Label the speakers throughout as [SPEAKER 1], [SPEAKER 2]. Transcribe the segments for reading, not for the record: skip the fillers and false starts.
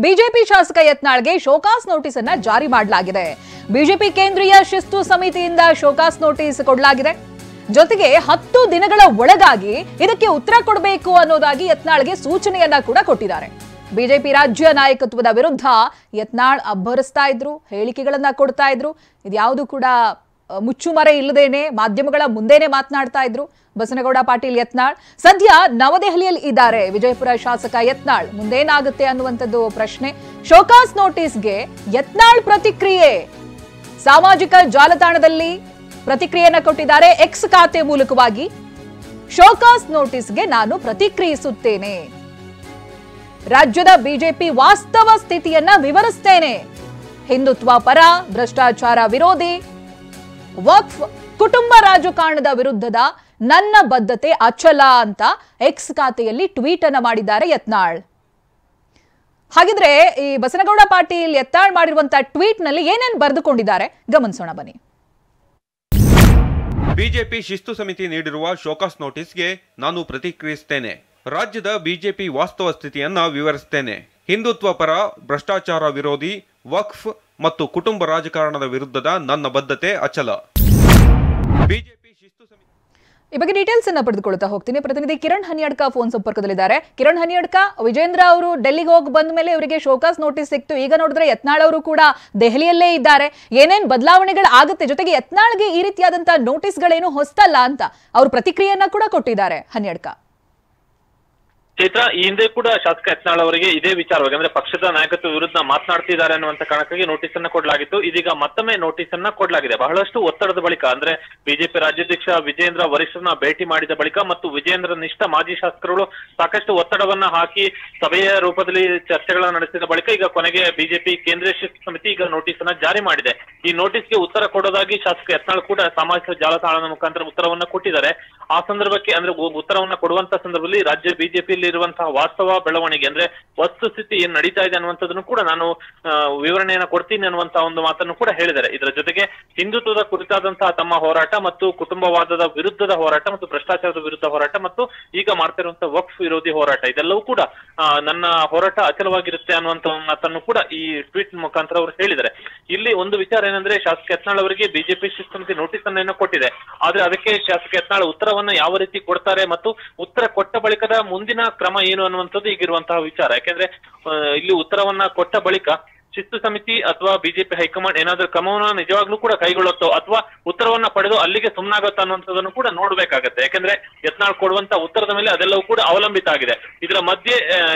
[SPEAKER 1] BJP ಶಾಸಕ ಯತ್ನಾಳ್ಗೆ show cause notice ಅನ್ನ ಜಾರಿ ಮಾಡಲಾಗಿದೆ. ಬಿಜೆಪಿ ಕೇಂದ್ರೀಯ ಶಿಸ್ತು ಸಮಿತಿಯಿಂದ ಶೋಕಾಸ್ ನೋಟಿಸ್ ಕೊಡಲಾಗಿದೆ. ಜೊತೆಗೆ 10 ದಿನಗಳ ಒಳಗಾಗಿ ಇದಕ್ಕೆ ಉತ್ತರ ಕೊಡಬೇಕು ಅನ್ನೋದಾಗಿ ಯತ್ನಾಳ್ಗೆ ಸೂಚನೆಯನ್ನ ಕೂಡ ಕೊಟ್ಟಿದ್ದಾರೆ. ಬಿಜೆಪಿ ರಾಜ್ಯ ನಾಯಕತ್ವದ ವಿರುದ್ಧ ಯತ್ನಾಳ್ ಅಬ್ಬರಿಸ್ತಾ ಇದ್ರು, ಹೇಳಿಕೆಗಳನ್ನ ಕೊಡ್ತಾ ಇದ್ರು. ಇದ್ಯಾವುದು ಕೂಡ ಮುಚ್ಚುಮರೆ ಇಲ್ಲದೇನೆ ಮಾಧ್ಯಮಗಳ ಮುಂದೆನೆ ಮಾತನಾಡ್ತಾ ಇದ್ರು ಬಸನಗೌಡ ಪಾಟೀಲ್ ಯತ್ನಾಳ್. ಸದ್ಯ ನವದೆಹಲಿಯಲ್ಲಿ ಇದ್ದಾರೆ ವಿಜಯಪುರ ಶಾಸಕ ಯತ್ನಾಳ್. ಮುಂದೇನಾಗುತ್ತೆ ಅನ್ನುವಂಥದ್ದು ಪ್ರಶ್ನೆ. ಶೋಕಾಸ್ ನೋಟಿಸ್ಗೆ ಯತ್ನಾಳ್ ಪ್ರತಿಕ್ರಿಯೆ ಸಾಮಾಜಿಕ ಜಾಲತಾಣದಲ್ಲಿ ಪ್ರತಿಕ್ರಿಯೆಯನ್ನ ಕೊಟ್ಟಿದ್ದಾರೆ. ಎಕ್ಸ್ ಖಾತೆ ಮೂಲಕವಾಗಿ ಶೋಕಾಸ್ ನೋಟಿಸ್ಗೆ ನಾನು ಪ್ರತಿಕ್ರಿಯಿಸುತ್ತೇನೆ, ರಾಜ್ಯದ ಬಿಜೆಪಿ ವಾಸ್ತವ ಸ್ಥಿತಿಯನ್ನ ವಿವರಿಸ್ತೇನೆ, ಹಿಂದುತ್ವ ಪರ, ಭ್ರಷ್ಟಾಚಾರ ವಿರೋಧಿ, ವಕ್ಫ್, ಕುಟುಂಬ ರಾಜಕಾರಣದ ವಿರುದ್ಧದ ನನ್ನ ಬದ್ಧತೆ ಅಚಲ ಅಂತ ಎಕ್ಸ್ ಖಾತೆಯಲ್ಲಿ ಟ್ವೀಟ್ ಅನ್ನ ಮಾಡಿದ್ದಾರೆ ಯತ್ನಾಳ್. ಹಾಗಿದ್ರೆ ಈ ಬಸನಗೌಡ ಪಾಟೀಲ್ ಯತ್ನಾಳ್ ಮಾಡಿರುವಂತಹ ಟ್ವೀಟ್ ನಲ್ಲಿ ಏನೇನು ಬರೆದುಕೊಂಡಿದ್ದಾರೆ ಗಮನಿಸೋಣ ಬನ್ನಿ.
[SPEAKER 2] ಬಿಜೆಪಿ ಶಿಸ್ತು ಸಮಿತಿ ನೀಡಿರುವ ಶೋಕಾಸ್ ನೋಟಿಸ್ಗೆ ನಾನು ಪ್ರತಿಕ್ರಿಯಿಸುತ್ತೇನೆ, ರಾಜ್ಯದ ಬಿಜೆಪಿ ವಾಸ್ತವ ಸ್ಥಿತಿಯನ್ನ ವಿವರಿಸುತ್ತೇನೆ, ಹಿಂದುತ್ವ ಪರ, ಭ್ರಷ್ಟಾಚಾರ ವಿರೋಧಿ, ವಕ್ಫ್ ಮತ್ತು ಕುಟುಂಬ ರಾಜಕಾರಣದ ವಿರುದ್ಧದ ನನ್ನ ಬದ್ಧತೆ ಅಚಲ. ಬಿಜೆಪಿ ಶಿಸ್ತು ಸಮಿತಿ
[SPEAKER 1] ಈ ಬಗ್ಗೆ ಡೀಟೇಲ್ಸ್ ಅನ್ನ ಪಡೆದುಕೊಳ್ತಾ ಹೋಗ್ತೀನಿ. ಪ್ರತಿನಿಧಿ ಕಿರಣ್ ಹನಿಯಡ್ಕ ಫೋನ್ ಸಂಪರ್ಕದಲ್ಲಿದ್ದಾರೆ. ಕಿರಣ್ ಹನಿಯಡ್ಕ, ವಿಜೇಂದ್ರ ಅವರು ಡೆಲ್ಲಿಗೆ ಹೋಗಿ ಬಂದ ಮೇಲೆ ಇವರಿಗೆ ಶೋಕಾಸ್ ನೋಟಿಸ್ ಸಿಕ್ತು. ಈಗ ನೋಡಿದ್ರೆ ಯತ್ನಾಳ್ ಅವರು ಕೂಡ ದೆಹಲಿಯಲ್ಲೇ ಇದ್ದಾರೆ. ಏನೇನ್ ಬದಲಾವಣೆಗಳು ಆಗುತ್ತೆ, ಜೊತೆಗೆ ಯತ್ನಾಳ್ಗೆ ಈ ರೀತಿಯಾದಂತಹ ನೋಟಿಸ್ಗಳೇನು ಹೊಸ್ತಲ್ಲ ಅಂತ ಅವರು ಪ್ರತಿಕ್ರಿಯೆಯನ್ನ ಕೂಡ ಕೊಟ್ಟಿದ್ದಾರೆ. ಹನಿಯಡ್ಕ
[SPEAKER 3] ಚೈತ್ರ, ಈ ಹಿಂದೆ ಕೂಡ ಶಾಸಕ ಯತ್ನಾಳ್ ಅವರಿಗೆ ಇದೇ ವಿಚಾರವಾಗಿ ಅಂದ್ರೆ ಪಕ್ಷದ ನಾಯಕತ್ವ ವಿರುದ್ಧ ಮಾತನಾಡ್ತಿದ್ದಾರೆ ಅನ್ನುವಂತ ಕಾರಣಕ್ಕಾಗಿ ನೋಟಿಸ್ ಅನ್ನ ಕೊಡಲಾಗಿತ್ತು. ಇದೀಗ ಮತ್ತೊಮ್ಮೆ ನೋಟಿಸ್ ಅನ್ನ ಕೊಡಲಾಗಿದೆ. ಬಹಳಷ್ಟು ಒತ್ತಡದ ಬಳಿಕ ಅಂದ್ರೆ ಬಿಜೆಪಿ ರಾಜ್ಯಾಧ್ಯಕ್ಷ ವಿಜೇಂದ್ರ ವರಿಷ್ಠರನ್ನ ಭೇಟಿ ಮಾಡಿದ ಬಳಿಕ ಮತ್ತು ವಿಜೇಂದ್ರ ನಿಷ್ಠ ಮಾಜಿ ಶಾಸಕರುಗಳು ಸಾಕಷ್ಟು ಒತ್ತಡವನ್ನ ಹಾಕಿ ಸಭೆಯ ರೂಪದಲ್ಲಿ ಚರ್ಚೆಗಳನ್ನ ನಡೆಸಿದ ಬಳಿಕ ಈಗ ಕೊನೆಗೆ ಬಿಜೆಪಿ ಕೇಂದ್ರೀಯ ಶಿಸ್ತು ಸಮಿತಿ ಈಗ ನೋಟಿಸ್ ಅನ್ನ ಜಾರಿ ಮಾಡಿದೆ. ಈ ನೋಟಿಸ್ಗೆ ಉತ್ತರ ಕೊಡೋದಾಗಿ ಶಾಸಕ ಯತ್ನಾಳ್ ಕೂಡ ಸಾಮಾಜಿಕ ಜಾಲತಾಣದ ಮುಖಾಂತರ ಉತ್ತರವನ್ನ ಕೊಟ್ಟಿದ್ದಾರೆ. ಆ ಸಂದರ್ಭಕ್ಕೆ ಅಂದ್ರೆ ಉತ್ತರವನ್ನ ಕೊಡುವಂತ ಸಂದರ್ಭದಲ್ಲಿ ರಾಜ್ಯ ಬಿಜೆಪಿಯಲ್ಲಿ ಇರುವಂತಹ ವಾಸ್ತವ ಬೆಳವಣಿಗೆ ಅಂದ್ರೆ ವಸ್ತುಸ್ಥಿತಿ ಏನ್ ನಡೀತಾ ಇದೆ ಅನ್ನುವಂಥದ್ದನ್ನು ಕೂಡ ನಾನು ವಿವರಣೆಯನ್ನ ಕೊಡ್ತೀನಿ ಅನ್ನುವಂತಹ ಒಂದು ಮಾತನ್ನು ಕೂಡ ಹೇಳಿದ್ದಾರೆ. ಇದರ ಜೊತೆಗೆ ಹಿಂದುತ್ವದ ಕುರಿತಾದಂತಹ ತಮ್ಮ ಹೋರಾಟ ಮತ್ತು ಕುಟುಂಬವಾದದ ವಿರುದ್ಧದ ಹೋರಾಟ ಮತ್ತು ಭ್ರಷ್ಟಾಚಾರದ ವಿರುದ್ಧ ಹೋರಾಟ ಮತ್ತು ಈಗ ಮಾಡ್ತಿರುವಂತಹ ವಕ್ಫ್ ವಿರೋಧಿ ಹೋರಾಟ ಇದೆಲ್ಲವೂ ಕೂಡ ನನ್ನ ಹೋರಾಟ ಅಚಲವಾಗಿರುತ್ತೆ ಅನ್ನುವಂತ ಮಾತನ್ನು ಕೂಡ ಈ ಟ್ವೀಟ್ ಮುಖಾಂತರ ಅವರು ಹೇಳಿದ್ದಾರೆ. ಇಲ್ಲಿ ಒಂದು ವಿಚಾರ ಏನಂದ್ರೆ ಶಾಸಕ ಯತ್ನಾಳ್ ಅವರಿಗೆ ಬಿಜೆಪಿ ಶಿಸ್ತು ಸಮಿತಿ ನೋಟಿಸ್ ಅನ್ನು ಕೊಟ್ಟಿದೆ. ಆದ್ರೆ ಅದಕ್ಕೆ ಶಾಸಕ ಯತ್ನಾಳ್ ಉತ್ತರವನ್ನ ಯಾವ ರೀತಿ ಕೊಡ್ತಾರೆ ಮತ್ತು ಉತ್ತರ ಕೊಟ್ಟ ಬಳಿಕದ ಮುಂದಿನ ಕ್ರಮ ಏನು ಅನ್ನುವಂಥದ್ದು ಈಗಿರುವಂತಹ ವಿಚಾರ. ಯಾಕೆಂದ್ರೆ ಇಲ್ಲಿ ಉತ್ತರವನ್ನ ಕೊಟ್ಟ ಬಳಿಕ ಶಿಸ್ತು ಸಮಿತಿ ಅಥವಾ ಬಿಜೆಪಿ ಹೈಕಮಾಂಡ್ ಏನಾದ್ರೂ ಕ್ರಮವನ್ನ ನಿಜವಾಗ್ಲೂ ಕೂಡ ಕೈಗೊಳ್ಳುತ್ತೋ ಅಥವಾ ಉತ್ತರವನ್ನ ಪಡೆದು ಅಲ್ಲಿಗೆ ಸುಮ್ಮನಾಗುತ್ತಾ ಅನ್ನುವಂಥದ್ದನ್ನು ಕೂಡ ನೋಡ್ಬೇಕಾಗತ್ತೆ. ಯಾಕಂದ್ರೆ ಯತ್ನಾಳ್ ಕೊಡುವಂತ ಉತ್ತರದ ಮೇಲೆ ಅದೆಲ್ಲವೂ ಕೂಡ ಅವಲಂಬಿತ ಆಗಿದೆ. ಇದರ ಮಧ್ಯೆ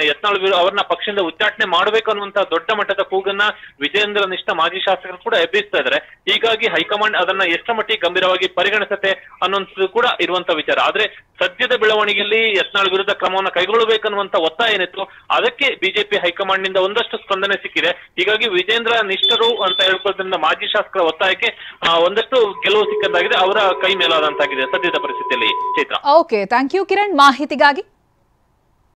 [SPEAKER 3] ಯತ್ನಾಳ್ ಅವ್ರನ್ನ ಪಕ್ಷದಿಂದ ಉಚ್ಚಾಟನೆ ಮಾಡಬೇಕು ಅನ್ನುವಂತಹ ದೊಡ್ಡ ಮಟ್ಟದ ಕೂಗನ್ನ ವಿಜೇಂದ್ರ ನಿಷ್ಠ ಮಾಜಿ ಶಾಸಕರು ಕೂಡ ಎಬ್ಬಿಸ್ತಾ ಇದ್ದಾರೆ. ಹೀಗಾಗಿ ಹೈಕಮಾಂಡ್ ಅದನ್ನ ಎಷ್ಟ ಮಟ್ಟಿಗೆ ಗಂಭೀರವಾಗಿ ಪರಿಗಣಿಸುತ್ತೆ ಅನ್ನುವಂಥದ್ದು ಕೂಡ ಇರುವಂತ ವಿಚಾರ. ಆದ್ರೆ ಸದ್ಯದ ಬೆಳವಣಿಗೆಯಲ್ಲಿ ಯತ್ನಾಳ್ ವಿರುದ್ಧ ಕ್ರಮವನ್ನು ಕೈಗೊಳ್ಳಬೇಕನ್ನುವಂತ ಒತ್ತಾಯ ಏನಿತ್ತು ಅದಕ್ಕೆ ಬಿಜೆಪಿ ಹೈಕಮಾಂಡ್ ನಿಂದ ಒಂದಷ್ಟು ಸ್ಪಂದನೆ ಸಿಕ್ಕಿದೆ. ಹೀಗಾಗಿ ವಿಜೇಂದ್ರ ನಿಷ್ಠರು ಅಂತ ಹೇಳ್ಕೊಳ್ಳೋದ್ರಿಂದ ಮಾಜಿ ಶಾಸಕರ ಒತ್ತಾಯಕ್ಕೆ ಒಂದಷ್ಟು ಗೆಲುವು ಸಿಕ್ಕಂತಾಗಿದೆ, ಅವರ ಕೈ ಮೇಲಾದಂತಾಗಿದೆ ಸದ್ಯದ ಪರಿಸ್ಥಿತಿಯಲ್ಲಿ. Chaitra,
[SPEAKER 1] okay, thank you Kiran ಮಾಹಿತಿಗಾಗಿ.